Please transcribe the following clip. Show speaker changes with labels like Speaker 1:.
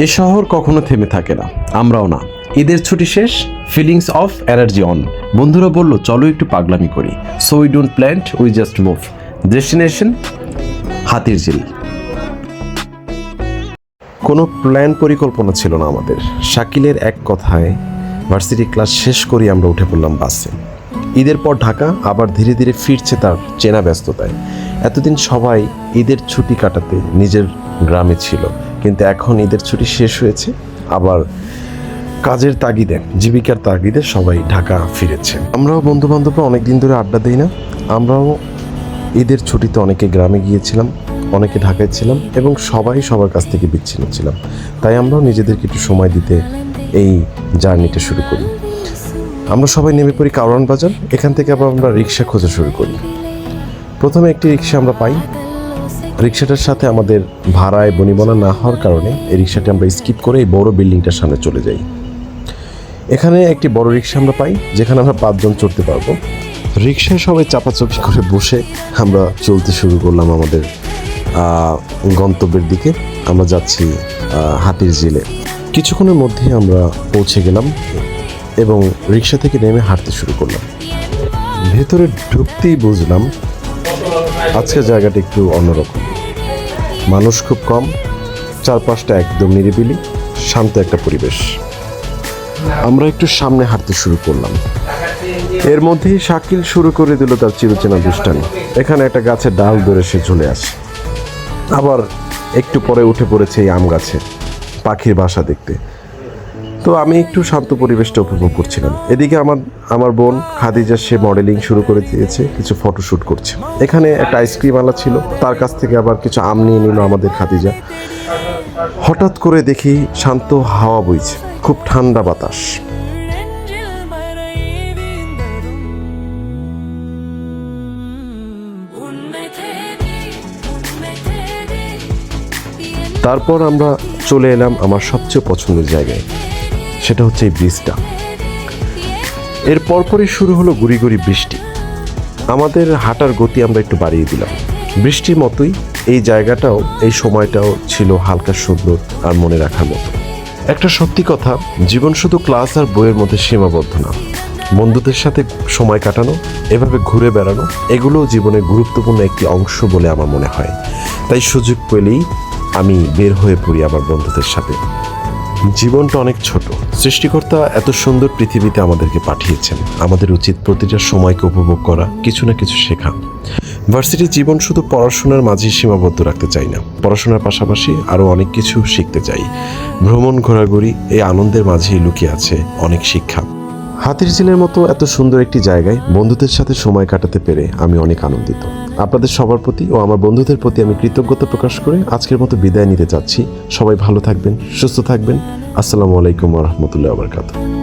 Speaker 1: এ শহর কখনো থেমে থাকে না, আমরাও না। ঈদের ছুটি শেষ, ফিলিংস অফ এনার্জি অন। বন্ধুরা বলল চলো একটু পাগলামি করি, so we don't plan, we just move. Destination Hatirjheel. কোনো প্ল্যান পরিকল্পনা ছিল না আমাদের। শাকিলের এক কথায় ভার্সিটি ক্লাস শেষ করি আমরা উঠে পড়লাম বাসে। ঈদের পর ঢাকা আবার ধীরে ধীরে ফিরছে তার চেনা ব্যস্ততায়। এতদিন সবাই ঈদের ছুটি কাটাতে নিজের গ্রামে ছিল, কিন্তু এখন ঈদের ছুটি শেষ হয়েছে, আবার কাজের তাগিদে, জীবিকার তাগিদে সবাই ঢাকা ফিরেছে। আমরাও বন্ধু বান্ধবরা অনেকদিন ধরে আড্ডা দিই না। আমরাও ঈদের ছুটিতে অনেকে গ্রামে গিয়েছিলাম, অনেকে ঢাকায় ছিলাম, এবং সবাই সবার কাছ থেকে বিচ্ছিন্ন ছিলাম। তাই আমরাও নিজেদেরকে একটু সময় দিতে এই জার্নিটা শুরু করি। আমরা সবাই নেমে পড়ি কারওয়ান বাজার। এখান থেকে আবার আমরা রিক্সা খোঁজা শুরু করি। প্রথমে একটি রিক্সা আমরা পাই। রিক্সাটার সাথে আমাদের ভাড়ায় বনিবনা না হওয়ার কারণে এই রিক্সাটি আমরা স্কিপ করে এই বড় বিল্ডিংটার সামনে চলে যাই। এখানে একটি বড় রিক্সা আমরা পাই, যেখানে আমরা 5 জন চড়তে পারবো। রিক্সায় সবাই চাপাচাপি করে বসে আমরা চলতে শুরু করলাম আমাদের গন্তব্যের দিকে। আমরা যাচ্ছি হাতিরঝিলে। কিছুক্ষণের মধ্যেই আমরা পৌঁছে গেলাম এবং রিক্সা থেকে নেমে হাঁটতে শুরু করলাম। ভেতরে ঢুকতেই বুঝলাম আজকের জায়গাটা একটু অন্যরকম। মানুষ খুব কম, চারপাশটা একদম নিরিবিলি, শান্ত একটা পরিবেশ। আমরা একটু সামনে হাঁটতে শুরু করলাম। এর মধ্যেই শাকিল শুরু করে দিল তার চিরচেনা দুষ্টামি। এখানে একটা গাছের ডাল ধরে সে ঝুলে আসে, আবার একটু পরে উঠে পড়েছে এই আম গাছে পাখির বাসা দেখতে। তো আমি একটু শান্ত পরিবেশটা উপভোগ করছিলাম। এদিকে আমার বোন খাদিজা, সে মডেলিং শুরু করে দিয়েছে, কিছু ফটোশ্যুট করছে। এখানে একটা আইসক্রিমওয়ালা ছিল, তার কাছ থেকে আবার কিছু আম নিয়ে নিল আমাদের খাদিজা। হঠাৎ করে দেখি শান্ত হাওয়া বইছে, খুব ঠান্ডা বাতাস। তারপর আমরা চলে এলাম আমার সবচেয়ে পছন্দের জায়গায়, সেটা হচ্ছে এই ব্রিজটা। এর পরপরই শুরু হলো গুড়ি গুড়ি বৃষ্টি। আমাদের হাঁটার গতি আমরা একটু বাড়িয়ে দিলাম। বৃষ্টির মতোই এই জায়গাটাও, এই সময়টাও ছিল হালকা সুন্দর আর মনে রাখার মতো। একটা সত্যি কথা, জীবন শুধু ক্লাস আর বইয়ের মধ্যে সীমাবদ্ধ না। বন্ধুদের সাথে সময় কাটানো, এভাবে ঘুরে বেড়ানো, এগুলোও জীবনের গুরুত্বপূর্ণ একটি অংশ বলে আমার মনে হয়। তাই সুযোগ পেলেই আমি বের হয়ে পড়ি আমার বন্ধুদের সাথে। জীবনটা অনেক ছোট, সৃষ্টিকর্তা এত সুন্দর পৃথিবীতে আমাদেরকে পাঠিয়েছেন। আমাদের উচিত প্রতিটা সময়কে উপভোগ করা, কিছু না কিছু শেখা। ভার্সিটির জীবন শুধু পড়াশোনার মাঝেই সীমাবদ্ধ রাখতে চাই না, পড়াশোনার পাশাপাশি আরও অনেক কিছু শিখতে চাই। ভ্রমণ, ঘোরাঘুরি, এই আনন্দের মাঝেই লুকিয়ে আছে অনেক শিক্ষা। হাতিরঝিলের মতো এত সুন্দর একটি জায়গায় বন্ধুদের সাথে সময় কাটাতে পেরে আমি অনেক আনন্দিত। আপনাদের সবার প্রতি ও আমার বন্ধুদের প্রতি আমি কৃতজ্ঞতা প্রকাশ করে আজকের মতো বিদায় নিতে চাচ্ছি। সবাই ভালো থাকবেন, সুস্থ থাকবেন। আসসালামু আলাইকুম ওয়া রাহমাতুল্লাহি ওয়া বারাকাতুহু।